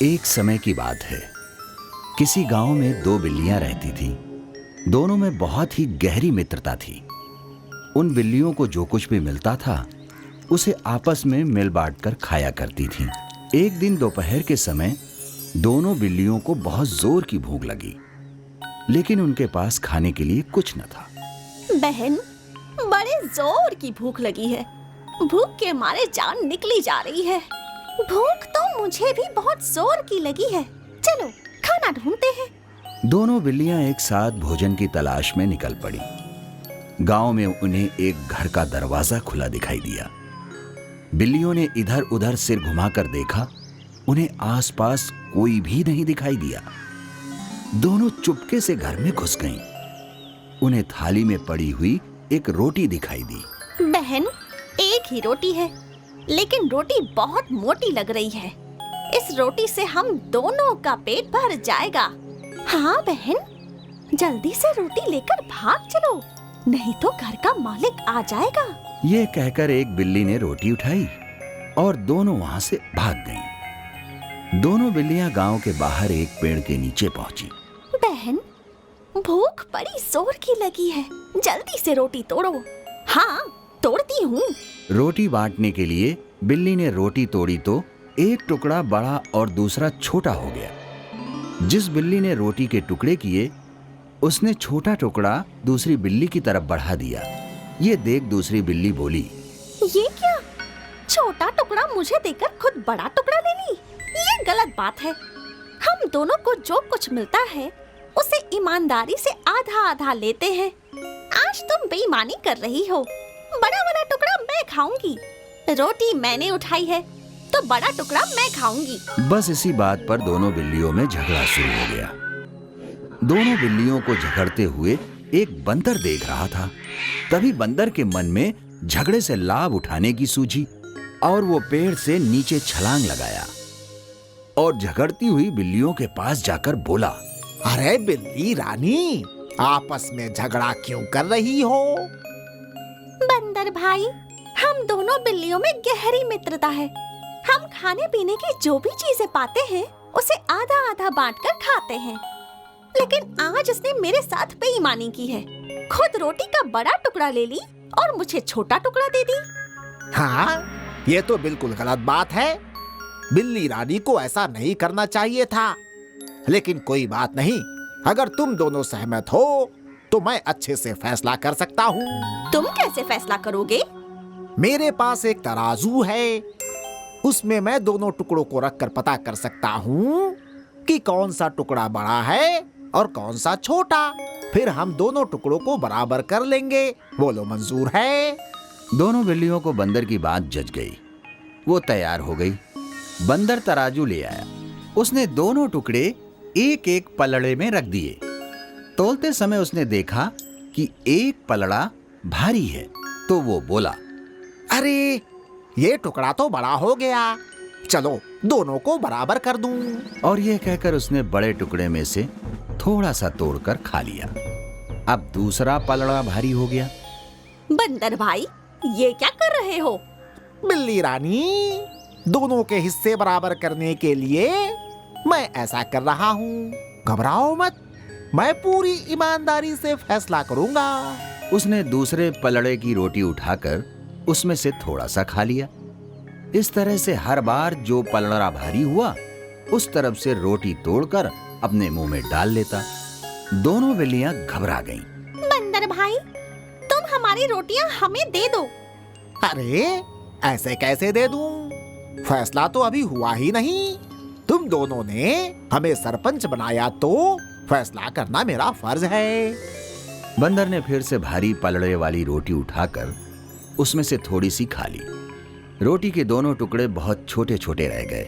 एक समय की बात है। किसी गांव में दो बिल्लियां रहती थीं। दोनों में बहुत ही गहरी मित्रता थी। उन बिल्लियों को जो कुछ भी मिलता था उसे आपस में मिल बांट कर खाया करती थीं। एक दिन दोपहर के समय दोनों बिल्लियों को बहुत जोर की भूख लगी, लेकिन उनके पास खाने के लिए कुछ न था। बहन, बड़े जोर की भूख लगी है। भूख के मारे जान निकली जा रही है। भूख तो मुझे भी बहुत जोर की लगी है। चलो खाना ढूंढते हैं। दोनों बिल्लियां एक साथ भोजन की तलाश में निकल पड़ी। गांव में उन्हें एक घर का दरवाजा खुला दिखाई दिया। बिल्लियों ने इधर उधर सिर घुमाकर देखा। उन्हें आसपास कोई भी नहीं दिखाई दिया। दोनों चुपके से घर में घुस गईं। उन्हें थाली में पड़ी हुई एक रोटी दिखाई दी। बहन, एक ही रोटी है, लेकिन रोटी बहुत मोटी लग रही है। इस रोटी से हम दोनों का पेट भर जाएगा। हाँ बहन, जल्दी से रोटी लेकर भाग चलो, नहीं तो घर का मालिक आ जाएगा। ये कहकर एक बिल्ली ने रोटी उठाई और दोनों वहां से भाग गईं। दोनों बिल्लियां गांव के बाहर एक पेड़ के नीचे पहुंची। बहन, भूख बड़ी जोर की लगी है, जल्दी से रोटी तोड़ो। हाँ, तोड़ती हूँ। रोटी बांटने के लिए बिल्ली ने रोटी तोड़ी तो एक टुकड़ा बड़ा और दूसरा छोटा हो गया। जिस बिल्ली ने रोटी के टुकड़े किए उसने छोटा टुकड़ा दूसरी बिल्ली की तरफ बढ़ा दिया। ये देख दूसरी बिल्ली बोली, ये क्या? छोटा टुकड़ा मुझे देकर खुद बड़ा टुकड़ा ले ली? ये गलत बात है। हम दोनों को जो कुछ मिलता है उसे ईमानदारी से आधा आधा लेते हैं। आज तुम बेईमानी कर रही हो। बड़ा वाला टुकड़ा मैं खाऊंगी। रोटी मैंने उठाई है तो बड़ा टुकड़ा मैं खाऊंगी। बस इसी बात पर दोनों बिल्लियों में झगड़ा शुरू हो गया। दोनों बिल्लियों को झगड़ते हुए एक बंदर देख रहा था। तभी बंदर के मन में झगड़े से लाभ उठाने की सूझी और वो पेड़ से नीचे छलांग लगाया और झगड़ती हुई बिल्लियों के पास जाकर बोला, अरे बिल्ली रानी, आपस में झगड़ा क्यों कर रही हो? बंदर भाई, हम दोनों बिल्लियों में गहरी मित्रता है। हम खाने पीने की जो भी चीजें पाते हैं उसे आधा आधा बांटकर खाते हैं, लेकिन आज इसने मेरे साथ बेईमानी की है। खुद रोटी का बड़ा टुकड़ा ले ली और मुझे छोटा टुकड़ा दे दी। हाँ, ये तो बिल्कुल गलत बात है। बिल्ली रानी को ऐसा नहीं करना चाहिए था। लेकिन कोई बात नहीं, अगर तुम दोनों सहमत हो तो मैं अच्छे से फैसला कर सकता हूँ। तुम कैसे फैसला करोगे? मेरे पास एक तराजू है, उसमें मैं दोनों टुकड़ों को रखकर पता कर सकता हूँ कि कौन सा टुकड़ा बड़ा है और कौन सा छोटा। फिर हम दोनों टुकड़ों को बराबर कर लेंगे। बोलो, मंजूर है? दोनों बिल्लियों को बंदर की बात जच गई। वो तैयार हो गई। बंदर तराजू ले आया। उसने दोनों टुकड़े एक एक पलड़े में रख दिए। तोलते समय उसने देखा कि एक पलड़ा भारी है, तो वो बोला, अरे ये टुकड़ा तो बड़ा हो गया, चलो दोनों को बराबर कर दूं। और ये कहकर उसने बड़े टुकड़े में से थोड़ा सा तोड़कर खा लिया। अब दूसरा पलड़ा भारी हो गया। बंदर भाई, ये क्या कर रहे हो? बिल्ली रानी, दोनों के हिस्से बराबर करने के लिए मैं ऐसा कर रहा हूँ। घबराओ मत, मैं पूरी ईमानदारी से फैसला करूंगा। उसने दूसरे पलड़े की रोटी उठाकर उसमें से थोड़ा सा खा लिया। इस तरह से हर बार जो पलड़ा भारी हुआ उस तरफ से रोटी तोड़कर अपने मुंह में डाल लेता। दोनों बिल्लियां घबरा गईं। बंदर भाई, तुम हमारी रोटियां हमें दे दो। अरे ऐसे कैसे दे दूं? फैसला तो अभी हुआ ही नहीं। तुम दोनों ने हमें सरपंच बनाया तो फैसला करना मेरा फर्ज है। बंदर ने फिर से भारी पलड़े वाली रोटी उठाकर उसमें से थोड़ी सी खा ली। रोटी के दोनों टुकड़े बहुत छोटे छोटे रह गए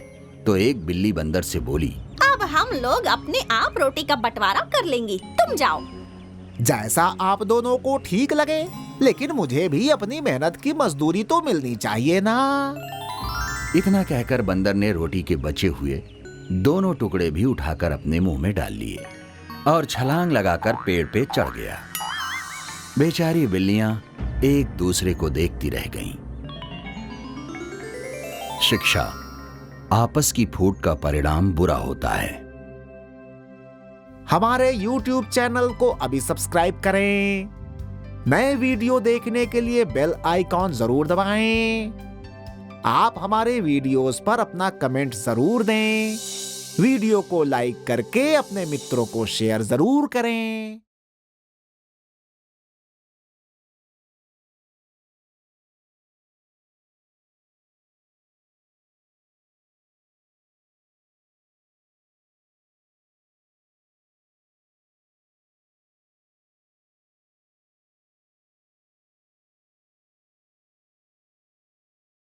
तो एक बिल्ली बंदर से बोली, अब हम लोग अपने आप रोटी का बंटवारा कर लेंगे, तुम जाओ। जैसा आप दोनों को ठीक लगे, लेकिन मुझे भी अपनी मेहनत की मजदूरी तो मिलनी चाहिए ना। इतना कहकर बंदर ने रोटी के बचे हुए दोनों टुकड़े भी उठाकर अपने मुंह में डाल लिए और छलांग लगाकर पेड़ पे चढ़ गया। बेचारी बिल्लियां एक दूसरे को देखती रह गईं। शिक्षा, आपस की फूट का परिणाम बुरा होता है। हमारे YouTube चैनल को अभी सब्सक्राइब करें। नए वीडियो देखने के लिए बेल आइकॉन जरूर दबाएं। आप हमारे वीडियोस पर अपना कमेंट जरूर दें। वीडियो को लाइक करके अपने मित्रों को शेयर जरूर करें।